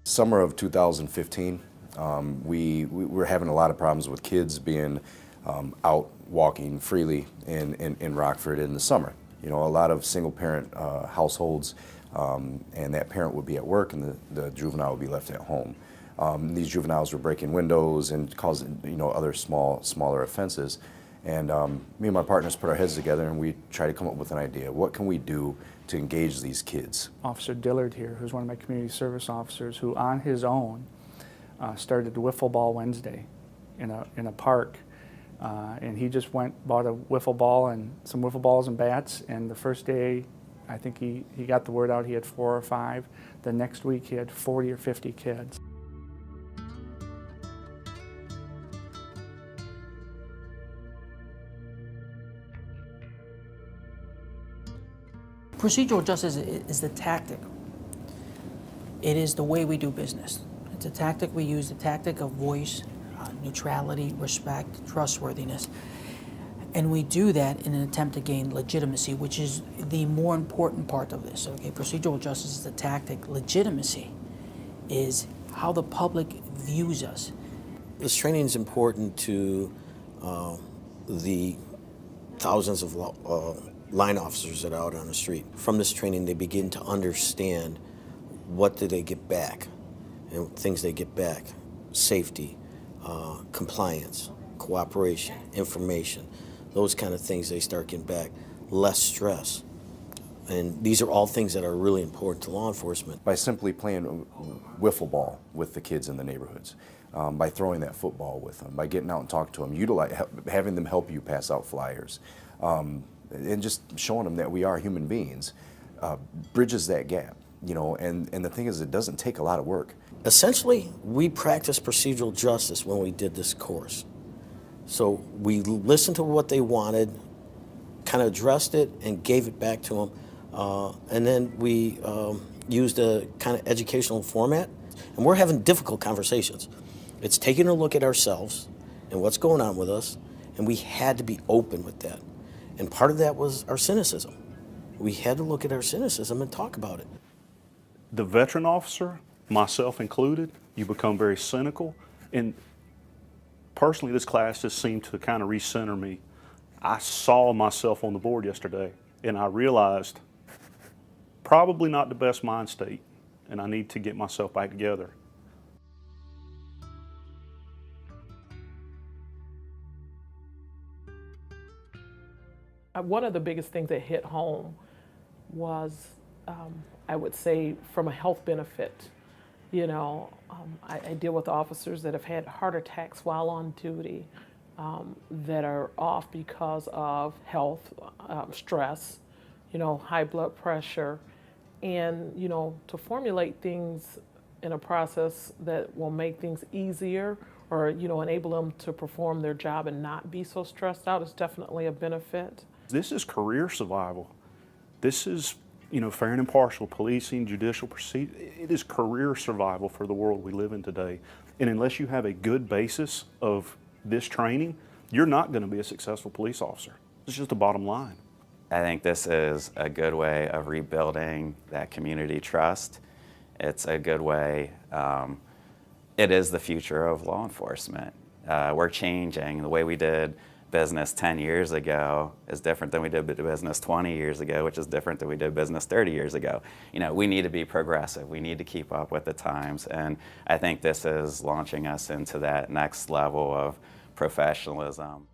Summer of 2015, we were having a lot of problems with kids being out walking freely in Rockford in the summer. You know, a lot of single-parent households, and that parent would be at work and the juvenile would be left at home. These juveniles were breaking windows and causing, you know, other smaller offenses. And me and my partners put our heads together and we tried to come up with an idea. What can we do to engage these kids? Officer Dillard here, who's one of my community service officers, who on his own started Wiffle Ball Wednesday in a park. And he just bought a wiffle ball and some wiffle balls and bats, and the first day I think he got the word out, he had 4 or 5. The next week he had 40 or 50 kids. Procedural justice is the tactic. It is the way we do business. It's a tactic we use, the tactic of voice, neutrality, respect, trustworthiness. And we do that in an attempt to gain legitimacy, which is the more important part of this. Okay, procedural justice is the tactic. Legitimacy is how the public views us. This training is important to the thousands of line officers that are out on the street. From this training, they begin to understand what do they get back, and things they get back: safety, compliance, cooperation, information, those kind of things they start getting back, less stress. And these are all things that are really important to law enforcement. By simply playing wiffle ball with the kids in the neighborhoods, by throwing that football with them, by getting out and talking to them, having them help you pass out flyers, and just showing them that we are human beings, bridges that gap. You know, and the thing is, it doesn't take a lot of work. Essentially, we practiced procedural justice when we did this course. So we listened to what they wanted, kind of addressed it, and gave it back to them. And then we used a kind of educational format. And we're having difficult conversations. It's taking a look at ourselves and what's going on with us, and we had to be open with that. And part of that was our cynicism. We had to look at our cynicism and talk about it. The veteran officer, myself included, you become very cynical. And personally, this class just seemed to kind of recenter me. I saw myself on the board yesterday, and I realized probably not the best mind state, and I need to get myself back together. One of the biggest things that hit home was, I would say, from a health benefit. You know, I deal with officers that have had heart attacks while on duty, that are off because of health, stress, you know, high blood pressure. And, you know, to formulate things in a process that will make things easier or, you know, enable them to perform their job and not be so stressed out is definitely a benefit. This is career survival. This is, you know, fair and impartial policing, judicial procedure. It is career survival for the world we live in today. And unless you have a good basis of this training, you're not going to be a successful police officer. It's just the bottom line. I think this is a good way of rebuilding that community trust. It's a good way, it is the future of law enforcement. We're changing. The way we did business 10 years ago is different than we did business 20 years ago, which is different than we did business 30 years ago. You know, we need to be progressive. We need to keep up with the times. And I think this is launching us into that next level of professionalism.